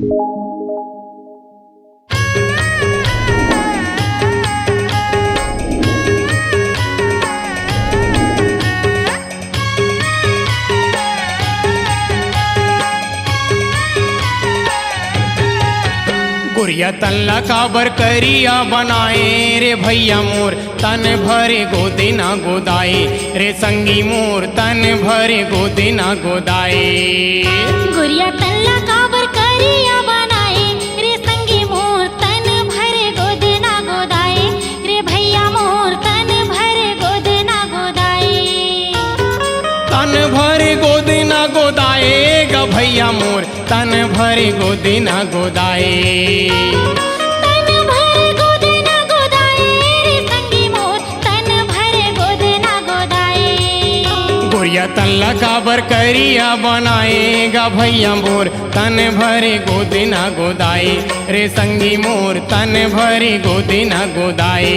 गुरिया तल्ला काबर करिया बनाए रे भैया मोर तन भरे गोदे ना गोदाए रे संगी मोर तन भरे गोदे ना गोदाए। गुरिया तल्ला काबर करिया बनाए रे संगी मोर तन भरे गोदे ना गोदाए रे भैया मोर तन भरे गोदे ना गोदाए। तन भरे गोदे ना गोदाए गा भैया मोर तन भरे गोदे ना गोदाए। तन भरे गोदे ना गोदाए रे संगी मोर तन भरे गोदे ना गोदाए। गुरिया तल्ला काबर करिया बनाए गा भैया मोर तन भरे गोदे ना गोदाए रे संगी मोर तन भरे गोदे ना गोदाए।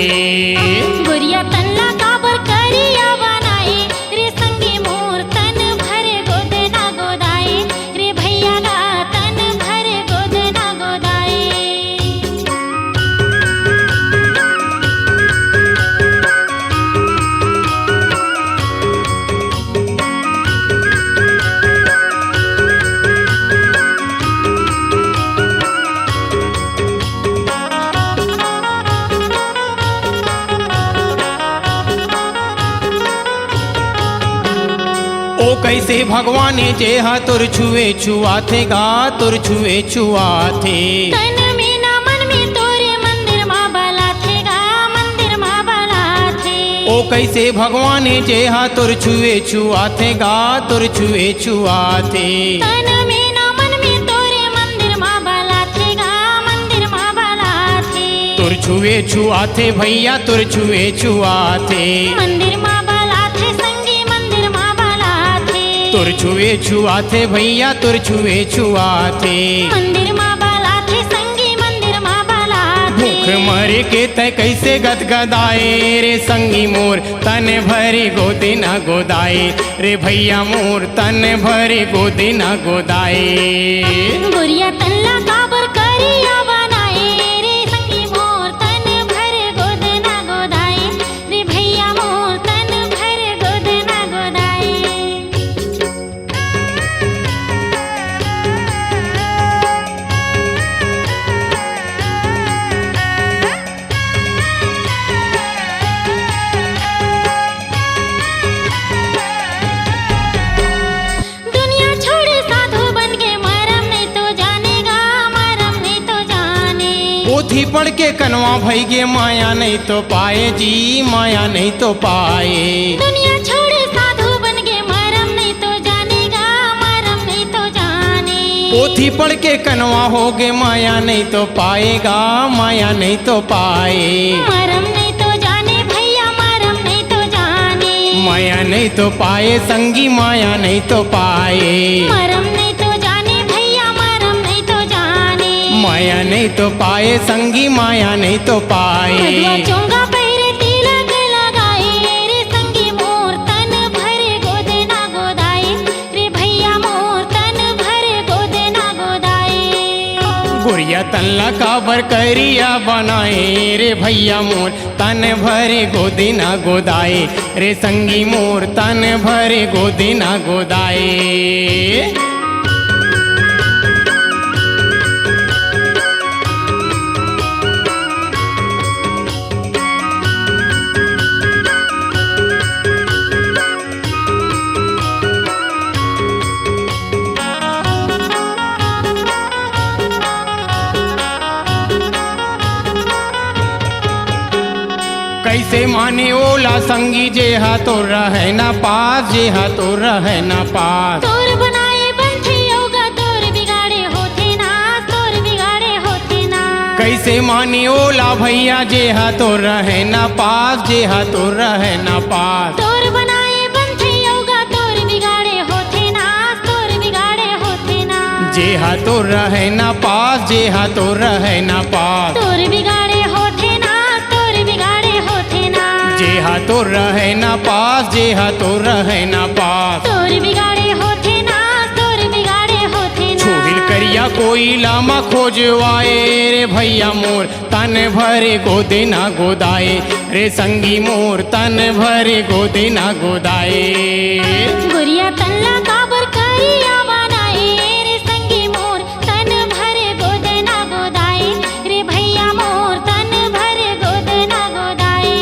गुरिया तल्ला काबर करिया बनाए रे संगी मोर तन भरे गोदे ना गोदाए रे भैया गा तन भरे गोदे ना गोदाए। ओ कैसे भगवाने जे हा तुर छुए छुआथे गा तुर छुए छुआथे। तन में ना मन में तोरे मंदिर माँ बाला थे गा मंदिर माँ बाला थे। ओ कैसे भगवाने जे हा तुर छुए छुआथे गा तुर छुए छुआथे। तन में ना मन में तोरे मंदिर माँ बाला थे गा मंदिर माँ बाला थे। तुर छुए छुआथे भैया तुर छुए छुआथे। मंदिर माँ बाला थे संगी मंदिर माँ बाला थे। तुर छुए छुआथे भैया तुर छुए छुआथे। मंदिर माँ बाला थे संगी मंदिर माँ बाला थे। भूख मरे के तय कैसे गदगदाए रे संगी मोर तन भरे गोदे ना गोदाए रे भैया मोर तन भरे गोदे ना गोदाए। गुरिया तल्ला काबर करिया बनाए रे संगी मोर तन भरे गोदे ना गोदाए रे भैया मोर तन भरे गोदे ना गोदाए। दुनिया छोड़े साधु बन के मरम नहीं तो जानेगा मरम नहीं तो जाने। पोथी पढ़ के कनवा भई गे माया नहीं तो पाए जी माया नहीं तो पाए। दुनिया छोड़े साधु बन के मरम नहीं तो जानेगा मरम नहीं तो जाने। पोथी पढ़ के कनवा हो गे माया नहीं तो पाएगा माया नहीं तो पाए। मरम नहीं तो जाने भैया मरम नहीं तो जाने। माया नहीं तो पाए संगी माया नहीं तो पाए। मरम नहीं तो जाने भैया मरम नहीं तो जाने। माया नहीं तो पाए संगी माया नहीं तो मधुआ पाए। चोंगा पहिरे तिलक लगाए रे संगी मोर तन भरे गोदे ना गोदाए रे भैया मोर तन भरे गोदे ना गोदाए। गुरिया तल्ला काबर करिया बनाए रे भैया मोर तन भरे गोदे ना गोदाए रे संगी मोर तन भरे गोदे ना गोदाए। कैसे माने ओला संगी जे हा तो रहे ना पास जे हा तो रहे ना पास। तोर बनाए पंछी होगा तोर बिगाड़े होते ना तोर बिगाड़े होते ना। कैसे माने ओला भैया जे हा तो रहे ना पास जे हा तो रहे ना पास। तोर बनाए पंछी होगा तोर बिगाड़े होते ना तोर बिगाड़े होते ना। जे हा तो रहे ना पास जे हा तो रहे ना पास। तोर बिगाड़े होते ना तोर बिगाड़े होते ना। जे हा तो रहे ना पास जे हा तो रहे ना पास। तोर बिगाड़े होते ना तोर बिगाड़े होते ना। छुहिल करिया गोरिया कोयला मा खोजवाए रे भैया मोर तन भरे गोदे ना गोदाए रे संगी मोर तन भरे गोदे ना गोदाए गोरिया तल्ला काबर करिया बनाए रे संगी मोर तन भरे गोद ना गोदाए रे भैया मोर तन भरे गोद ना गोदाए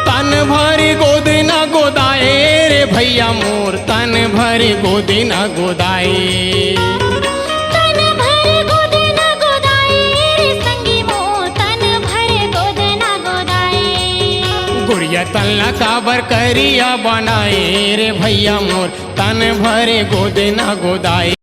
तन भरे गोदे ना गोदाए रे भैया मोर तन भरे गोदे ना गोदाए तन भरे गोद ना गोदाए रे संगी मोर तन भरे गोद ना गोदाए गुड़िया तल्ला काबर करिया बनाए रे भैया मोर तन भरे गोदे ना गोदाए।